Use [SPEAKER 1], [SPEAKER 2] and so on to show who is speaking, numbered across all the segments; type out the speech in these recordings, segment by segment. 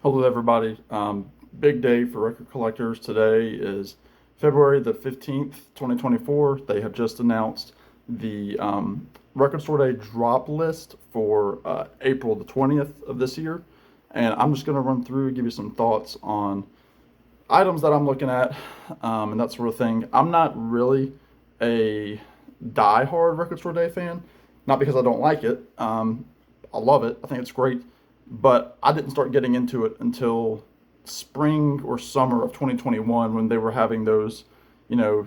[SPEAKER 1] Hello, everybody. Big day for record collectors. Today is February the 15th, 2024. They have just announced the Record Store Day drop list for April the 20th of this year. And I'm just going to run through, give you some thoughts on items that I'm looking at and that sort of thing. I'm not really a die-hard Record Store Day fan, not because I don't like it. I love it. I think it's great, but I didn't start getting into it until spring or summer of 2021 when they were having those, you know,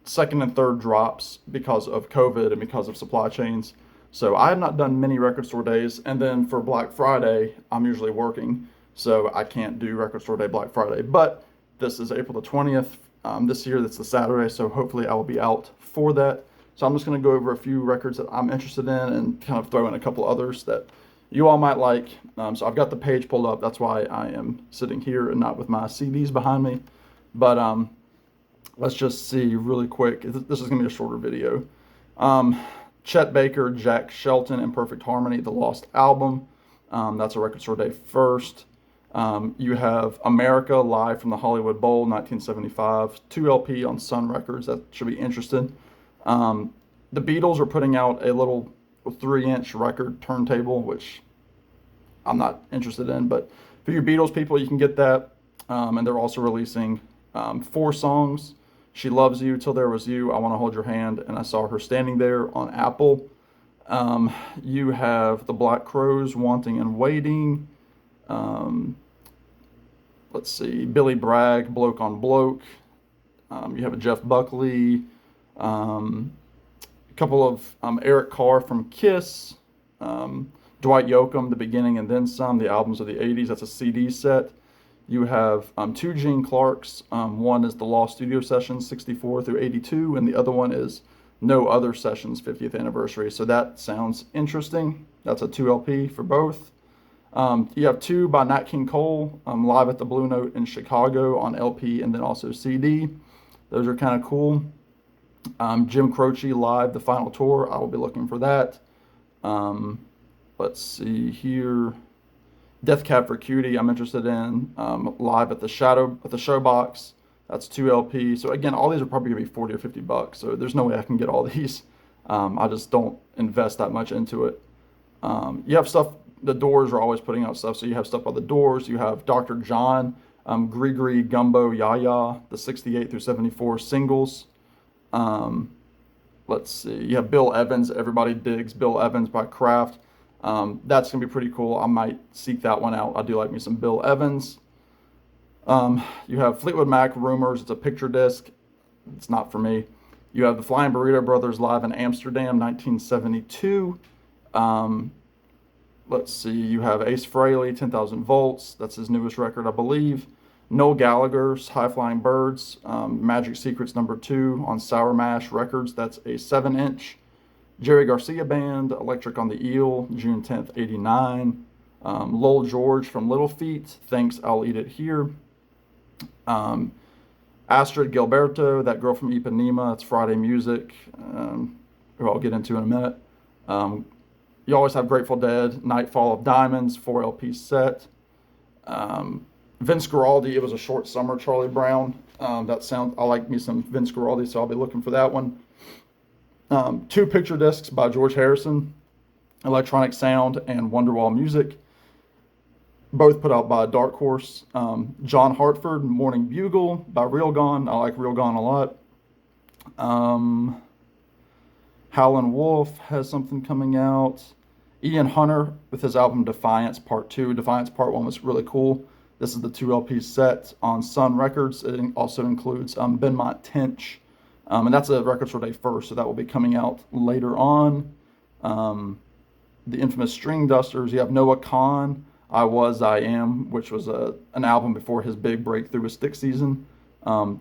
[SPEAKER 1] second and third drops because of COVID and because of supply chains. So I have not done many record store days, and then for Black Friday, I'm usually working, so I can't do record store day Black Friday. But this is April the 20th this year. That's the Saturday, so hopefully I will be out for that. So I'm just going to go over a few records that I'm interested in and kind of throw in a couple others that you all might like. So I've got the page pulled up. That's why I am sitting here and not with my CDs behind me. But let's just see really quick. This is going to be a shorter video. Chet Baker, Jack Shelton, and Perfect Harmony, The Lost Album. That's a record store day first. You have America Live from the Hollywood Bowl, 1975, 2 LP on Sun Records. That should be interesting. The Beatles are putting out a little 3-inch record turntable, which I'm not interested in, but for you Beatles people, you can get that. And they're also releasing 4 songs. She Loves You, Till There Was You, I Want to Hold Your Hand, and I Saw Her Standing There on Apple. You have the Black Crowes, Wanting and Waiting. Let's see, Billy Bragg, Bloke on Bloke. You have a Jeff Buckley. A couple of Eric Carr from Kiss. Dwight Yoakam, The Beginning and Then Some, the albums of the 80s. That's a CD set. You have 2 Gene Clarks. One is the Lost Studio Sessions, 64 through 82, and the other one is No Other Sessions, 50th anniversary. So that sounds interesting. That's a 2 LP for both. You have 2 by Nat King Cole, Live at the Blue Note in Chicago on LP and then also CD. Those are kind of cool. Jim Croce Live, The Final Tour. I will be looking for that. Let's see here. Death Cab for Cutie, I'm interested in. Live at the Showbox. That's 2 LP. So again, all these are probably gonna be 40 or $50. So there's no way I can get all these. I just don't invest that much into it. You have stuff. The Doors are always putting out stuff. So you have stuff by the Doors. You have Dr. John, Grigri Gumbo Yaya, the 68 through 74 singles. Let's see. You have Bill Evans. Everybody digs Bill Evans by Kraft. That's going to be pretty cool. I might seek that one out. I do like me some Bill Evans. You have Fleetwood Mac Rumors. It's a picture disc. It's not for me. You have the Flying Burrito Brothers Live in Amsterdam, 1972. Let's see. You have Ace Frehley, 10,000 Volts. That's his newest record, I believe. Noel Gallagher's High Flying Birds, Magic Secrets #2 on Sour Mash Records. That's a 7-inch. Jerry Garcia Band, Electric on the Eel, June 10th, 89. Lowell George from Little Feat, Thanks, I'll Eat It Here. Astrid Gilberto, That Girl from Ipanema, it's Friday Music, who I'll get into in a minute. You always have Grateful Dead, Nightfall of Diamonds, 4 LP set. Vince Guaraldi, It Was a Short Summer, Charlie Brown. I like me some Vince Guaraldi, so I'll be looking for that one. 2 picture discs by George Harrison, Electronic Sound and Wonderwall Music, both put out by Dark Horse. John Hartford, Morning Bugle by Real Gone. I like Real Gone a lot. Howlin' Wolf has something coming out. Ian Hunter with his album Defiance Part 2. Defiance Part 1 was really cool. This is the 2 LP set on Sun Records. It also includes Benmont Tench. And that's a record store day first, so that will be coming out later on. The infamous String Dusters. You have Noah Kahan, I Was, I Am, which was an album before his big breakthrough with Stick Season.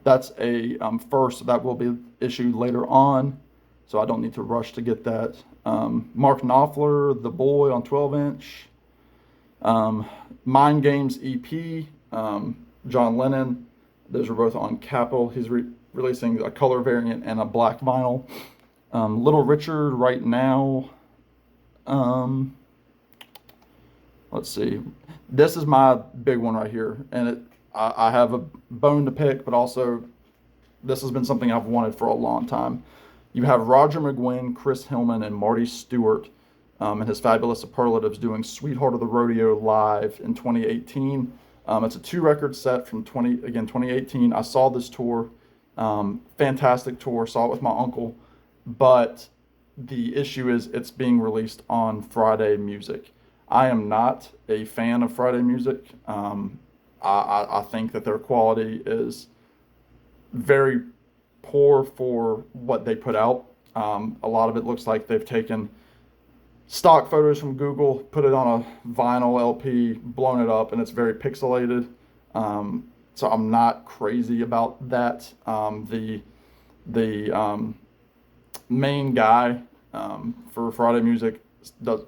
[SPEAKER 1] That's a first, so that will be issued later on, so I don't need to rush to get that. Mark Knopfler, The Boy on 12-inch. Mind Games EP, John Lennon. Those are both on Capitol. He's releasing a color variant and a black vinyl. Little Richard, Right Now. Let's see. This is my big one right here, and I have a bone to pick, but also this has been something I've wanted for a long time. You have Roger McGuinn, Chris Hillman, and Marty Stewart, and his Fabulous Superlatives doing "Sweetheart of the Rodeo" live in 2018. It's a 2 record set from 2018. I saw this tour, fantastic tour. Saw it with my uncle, but the issue is it's being released on Friday Music. I am not a fan of Friday Music. I think that their quality is very poor for what they put out. A lot of it looks like they've taken stock photos from Google, put it on a vinyl LP, blown it up, and it's very pixelated. So I'm not crazy about that. The main guy for Friday Music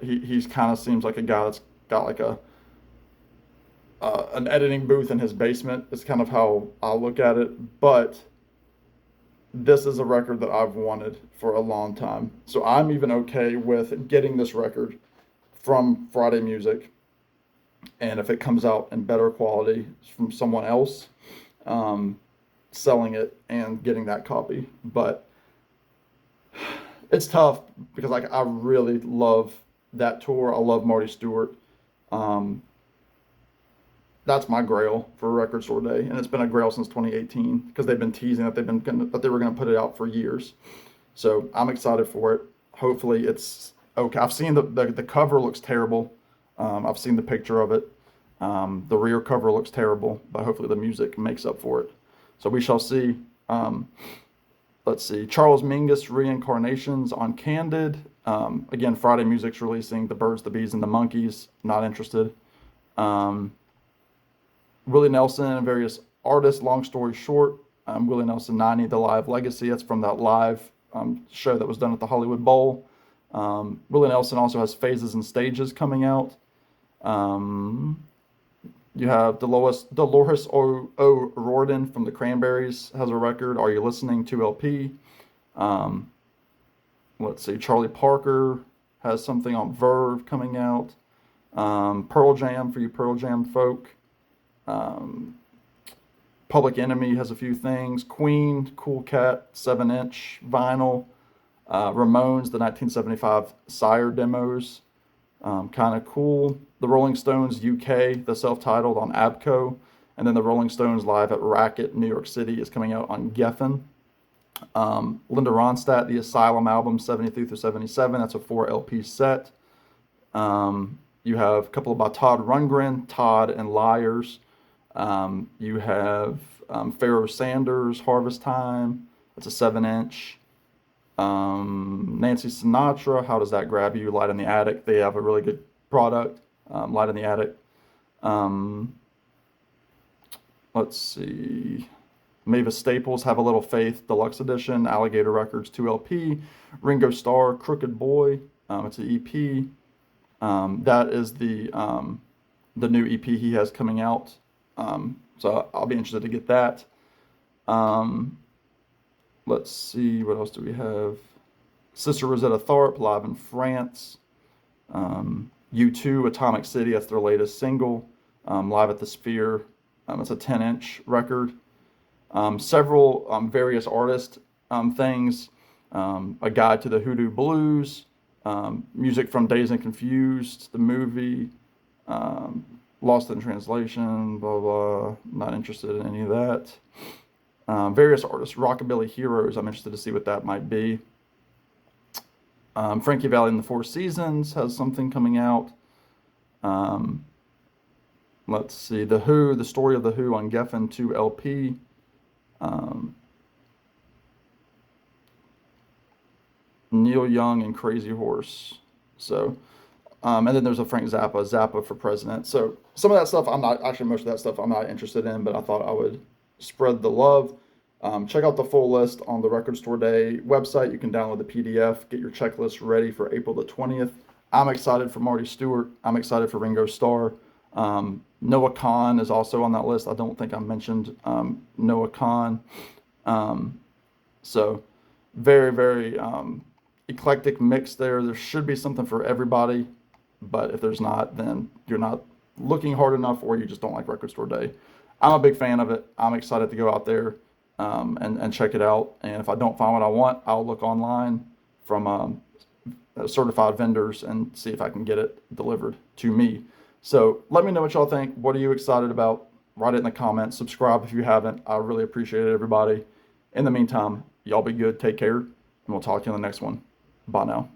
[SPEAKER 1] he's kind of seems like a guy that's got like a an editing booth in his basement. It's kind of how I look at it, but this is a record that I've wanted for a long time. So I'm even okay with getting this record from Friday Music. And if it comes out in better quality from someone else, selling it and getting that copy. But it's tough because like I really love that tour. I love Marty Stewart. That's my grail for Record Store Day, and it's been a grail since 2018 because they've been teasing that they were going to put it out for years. So I'm excited for it. Hopefully it's okay. I've seen the cover looks terrible. I've seen the picture of it. The rear cover looks terrible, but hopefully the music makes up for it. So we shall see. Let's see. Charles Mingus Reincarnations on Candid. Again, Friday Music's releasing The Birds, the Bees, and the Monkeys. Not interested. Willie Nelson and various artists. Long story short, Willie Nelson 90, The Live Legacy. That's from that live show that was done at the Hollywood Bowl. Willie Nelson also has Phases and Stages coming out. You have Dolores O'Riordan from the Cranberries has a record. Are You Listening? 2 LP. Let's see. Charlie Parker has something on Verve coming out. Pearl Jam for you Pearl Jam folk. Public Enemy has a few things. Queen, Cool Cat, 7-inch vinyl. Ramones, the 1975 Sire demos. Kind of cool. The Rolling Stones UK, the self-titled on ABCO. And then the Rolling Stones live at Racket, New York City is coming out on Geffen. Linda Ronstadt, the Asylum album, 73 through 77. That's a 4 LP set. You have a couple by Todd Rundgren, Todd and Liars. You have Pharoah Sanders, Harvest Time. That's a 7-inch. Nancy Sinatra, How Does That Grab You? Light in the Attic. They have a really good product. Light in the Attic. Let's see. Mavis Staples, Have a Little Faith, Deluxe Edition. Alligator Records, 2 LP. Ringo Starr, Crooked Boy. It's an EP. That is the new EP he has coming out. So I'll be interested to get that. Let's see, what else do we have? Sister Rosetta Tharpe, live in France. U2, Atomic City, that's their latest single. Live at the Sphere. It's a 10-inch record. Several various artist things. A Guide to the Hoodoo Blues. Music from Dazed and Confused, the movie. Lost in Translation, blah, blah. Not interested in any of that. Various artists. Rockabilly Heroes, I'm interested to see what that might be. Frankie Valli and the Four Seasons has something coming out. Let's see. The Who, The Story of the Who on Geffen 2 LP. Neil Young and Crazy Horse. So, and then there's a Frank Zappa for President. So some of that stuff most of that stuff I'm not interested in, but I thought I would spread the love. Check out the full list on the Record Store Day website. You can download the PDF, get your checklist ready for April the 20th. I'm excited for Marty Stewart. I'm excited for Ringo Starr. Noah Kahan is also on that list. I don't think I mentioned Noah Kahan. So very, very eclectic mix there. There should be something for everybody, but if there's not, then you're not looking hard enough, or you just don't like Record Store Day. I'm a big fan of it. I'm excited to go out there and check it out. And if I don't find what I want, I'll look online from certified vendors and see if I can get it delivered to me. So let me know what y'all think. What are you excited about? Write it in the comments. Subscribe if you haven't. I really appreciate it, everybody. In the meantime, y'all be good. Take care, and we'll talk to you in the next one. Bye now.